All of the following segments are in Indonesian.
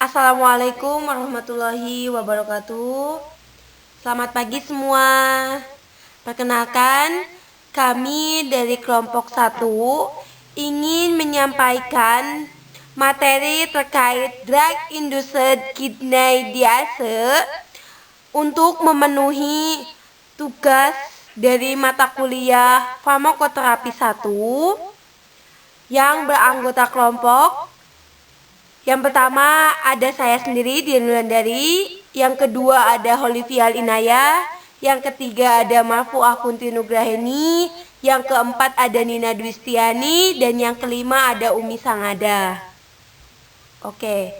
Assalamualaikum warahmatullahi wabarakatuh. Selamat pagi semua. Perkenalkan, kami dari kelompok 1 ingin menyampaikan materi terkait drug induced kidney disease untuk memenuhi tugas dari mata kuliah farmakoterapi 1 yang beranggota kelompok. Yang pertama ada saya sendiri, Dian Wulandari. Yang kedua ada Holivial Inaya. Yang ketiga ada Marfuah Kunti Nugraheni. Yang keempat ada Nina Dwistiani. Dan yang kelima ada Umi Sangada. Oke.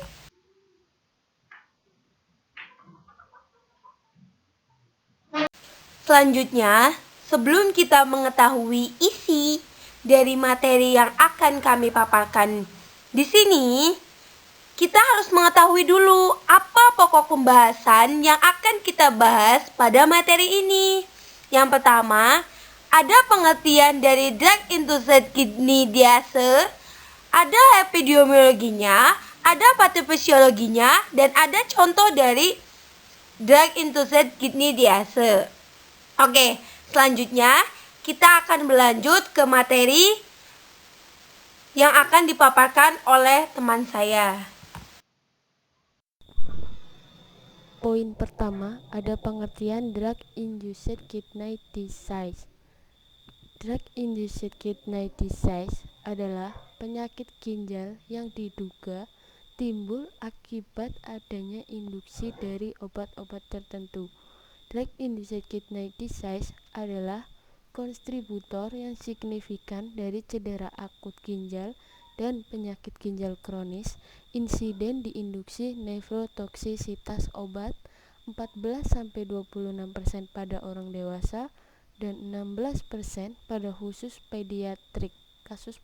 Selanjutnya, sebelum kita mengetahui isi dari materi yang akan kami paparkan di sini, kita harus mengetahui dulu apa pokok pembahasan yang akan kita bahas pada materi ini. Yang pertama, ada pengertian dari drug induced kidney disease, ada epidemiologinya, ada patofisiologinya, dan ada contoh dari drug induced kidney disease. Oke, selanjutnya kita akan berlanjut ke materi yang akan dipaparkan oleh teman saya. Poin pertama, ada pengertian drug induced kidney disease. Drug induced kidney disease adalah penyakit ginjal yang diduga timbul akibat adanya induksi dari obat-obat tertentu. Drug induced kidney disease adalah kontributor yang signifikan dari cedera akut ginjal dan penyakit ginjal kronis. Insiden diinduksi nefrotoksisitas obat 14-26% pada orang dewasa dan 16% pada kasus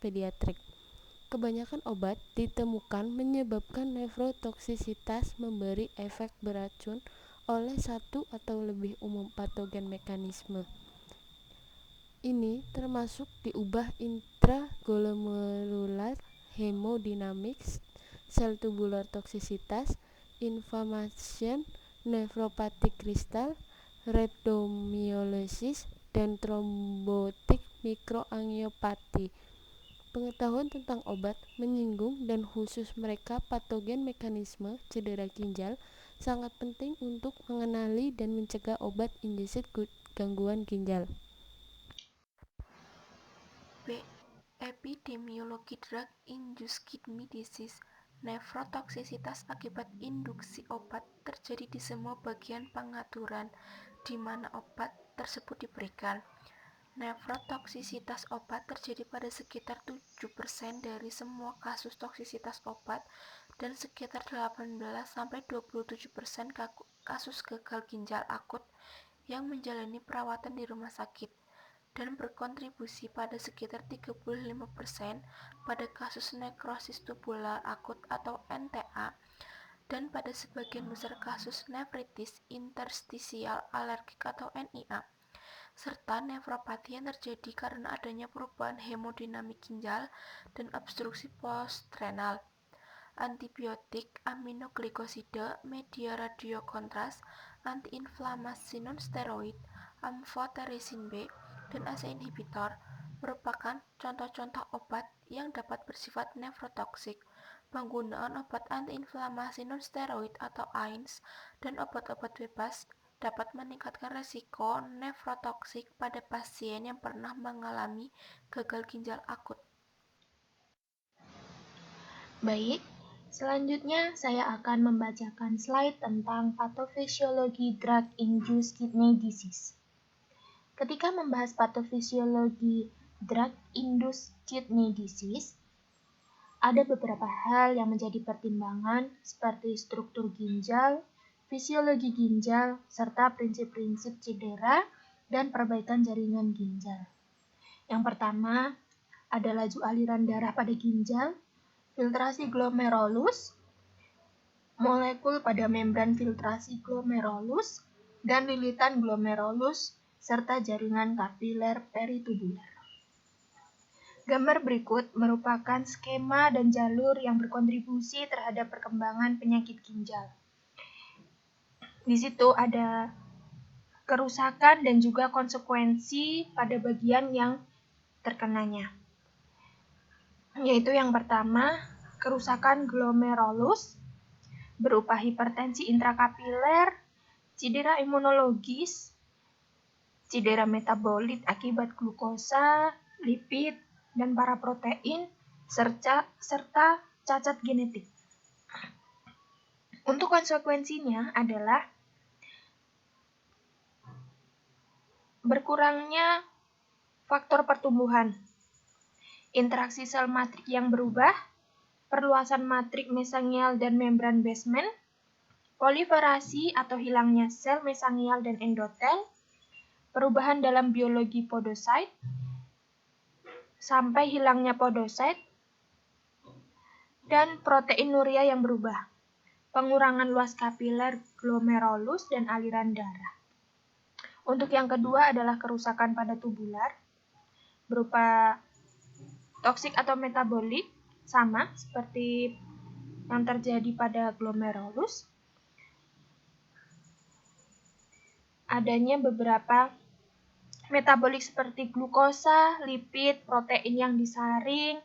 pediatrik. Kebanyakan obat ditemukan menyebabkan nefrotoksisitas, memberi efek beracun oleh satu atau lebih umum patogen mekanisme. Ini termasuk diubah intraglomerular hemodynamics, sel tubular toksisitas, inflammation, nefropatik kristal, rhabdomyolysis, dan trombotik mikroangiopati. Pengetahuan tentang obat menyinggung dan khusus mereka patogen mekanisme cedera ginjal sangat penting untuk mengenali dan mencegah obat induced gangguan ginjal. B. Epidemiologi drug induced kidney disease. Nefrotoksisitas akibat induksi obat terjadi di semua bagian pengaturan di mana obat tersebut diberikan. Nefrotoksisitas obat terjadi pada sekitar 7% dari semua kasus toksisitas obat dan sekitar 18-27% kasus gagal ginjal akut yang menjalani perawatan di rumah sakit, dan berkontribusi pada sekitar 35% pada kasus nekrosis tubular akut atau NTA dan pada sebagian besar kasus nefritis interstisial alergik atau NIA, serta nefropati yang terjadi karena adanya perubahan hemodinamik ginjal dan obstruksi postrenal. Antibiotik, aminoglikosida, media radiokontras, antiinflamasi non-steroid, amphotericin B, dan ACE inhibitor merupakan contoh-contoh obat yang dapat bersifat nefrotoksik. Penggunaan obat antiinflamasi non-steroid atau AINS dan obat-obat bebas dapat meningkatkan risiko nefrotoksik pada pasien yang pernah mengalami gagal ginjal akut. Baik, selanjutnya saya akan membacakan slide tentang patofisiologi drug induced kidney disease. Ketika membahas patofisiologi drug induced kidney disease, ada beberapa hal yang menjadi pertimbangan seperti struktur ginjal, fisiologi ginjal, serta prinsip-prinsip cedera dan perbaikan jaringan ginjal. Yang pertama, ada laju aliran darah pada ginjal, filtrasi glomerulus, molekul pada membran filtrasi glomerulus, dan lilitan glomerulus, serta jaringan kapiler peritubular. Gambar berikut merupakan skema dan jalur yang berkontribusi terhadap perkembangan penyakit ginjal. Di situ ada kerusakan dan juga konsekuensi pada bagian yang terkenanya. Yaitu yang pertama, kerusakan glomerulus berupa hipertensi intrakapiler, cedera imunologis, cedera metabolit akibat glukosa, lipid, dan paraprotein, serta cacat genetik. Untuk konsekuensinya adalah berkurangnya faktor pertumbuhan, interaksi sel matrik yang berubah, perluasan matrik mesangial dan membran basement, proliferasi atau hilangnya sel mesangial dan endotel, perubahan dalam biologi podosit, sampai hilangnya podosit, dan proteinuria yang berubah, pengurangan luas kapiler glomerulus dan aliran darah. Untuk yang kedua adalah kerusakan pada tubular, berupa toksik atau metabolik, sama seperti yang terjadi pada glomerulus. Adanya beberapa metabolik seperti glukosa, lipid, protein yang disaring,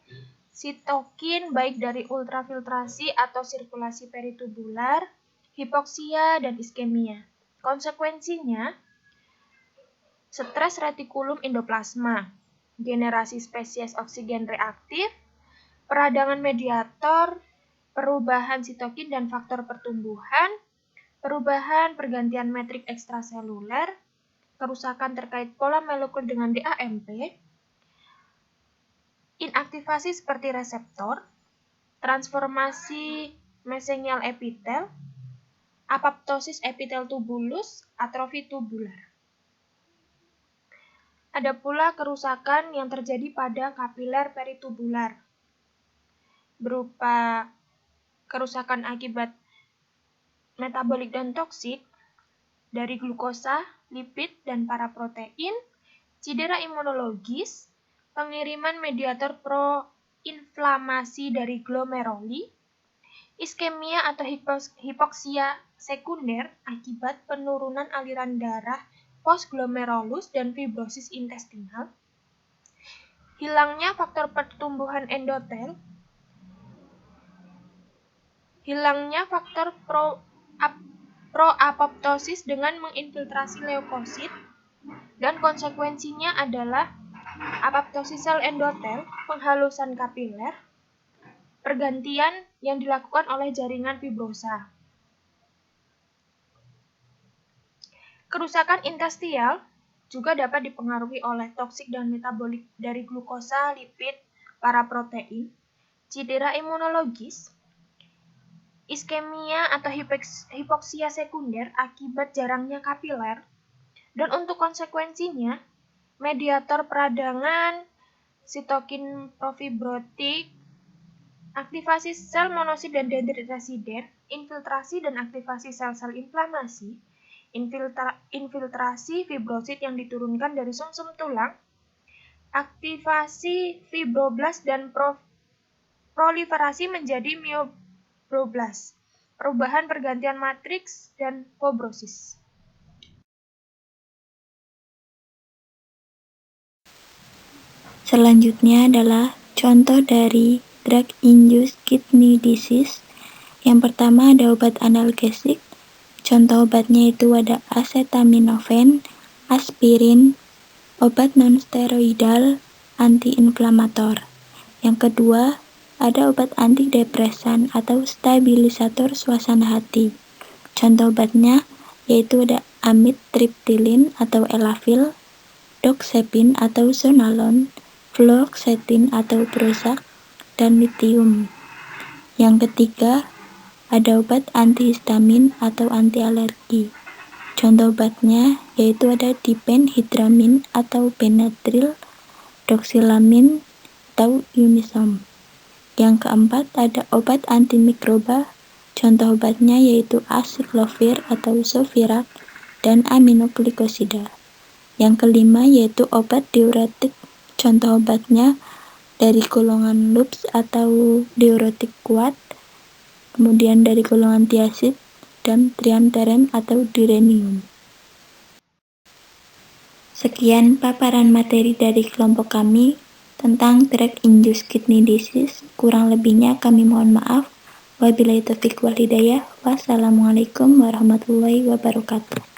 sitokin baik dari ultrafiltrasi atau sirkulasi peritubular, hipoksia, dan iskemia. Konsekuensinya, stres retikulum endoplasma, generasi spesies oksigen reaktif, peradangan mediator, perubahan sitokin dan faktor pertumbuhan, perubahan pergantian metrik ekstraseluler, kerusakan terkait pola molekul dengan DAMP, inaktivasi seperti reseptor, transformasi mesengial epitel, apoptosis epitel tubulus, atrofi tubular. Ada pula kerusakan yang terjadi pada kapiler peritubular, berupa kerusakan akibat metabolik dan toksik dari glukosa, lipid, dan paraprotein, cedera imunologis, pengiriman mediator proinflamasi dari glomeruli, iskemia atau hipoksia sekunder akibat penurunan aliran darah postglomerulus dan fibrosis intestinal, hilangnya faktor pertumbuhan endotel, hilangnya faktor proapoptosis dengan menginfiltrasi leukosit, dan konsekuensinya adalah apoptosis sel endotel, penghalusan kapiler, pergantian yang dilakukan oleh jaringan fibrosa. Kerusakan intestinal juga dapat dipengaruhi oleh toksik dan metabolik dari glukosa, lipid, paraprotein, cedera imunologis, iskemia atau hipoksia sekunder akibat jarangnya kapiler, dan untuk konsekuensinya, mediator peradangan, sitokin profibrotik, aktivasi sel monosit dan dendrit residen, infiltrasi dan aktivasi sel-sel inflamasi, infiltrasi fibrosit yang diturunkan dari sumsum tulang, aktivasi fibroblast dan proliferasi menjadi myofibroblas, perubahan pergantian matriks, dan fibrosis. Selanjutnya adalah contoh dari drug-induced kidney disease. Yang pertama ada obat analgesik. Contoh obatnya itu ada acetaminophen, aspirin, obat nonsteroidal, antiinflamator. Yang kedua ada obat antidepresan atau stabilisator suasana hati. Contoh obatnya yaitu ada amitriptilin atau elavil, doxepin atau zonolon, fluoxetine atau Prozac, dan lithium. Yang ketiga, ada obat antihistamin atau anti alergi. Contoh obatnya yaitu ada diphenhidramin atau Benadryl, doxylamine atau Unisom. Yang keempat, ada obat antimikroba. Contoh obatnya yaitu aciclovir atau Zovirac dan aminoglikosida. Yang kelima yaitu obat diuretik. Contoh obatnya dari golongan lupus atau diuretik kuat, kemudian dari golongan thiazid dan trianteren atau direnium. Sekian paparan materi dari kelompok kami tentang drug-induced kidney disease. Kurang lebihnya kami mohon maaf. Wabillahi taufiq wal hidayah. Wassalamualaikum warahmatullahi wabarakatuh.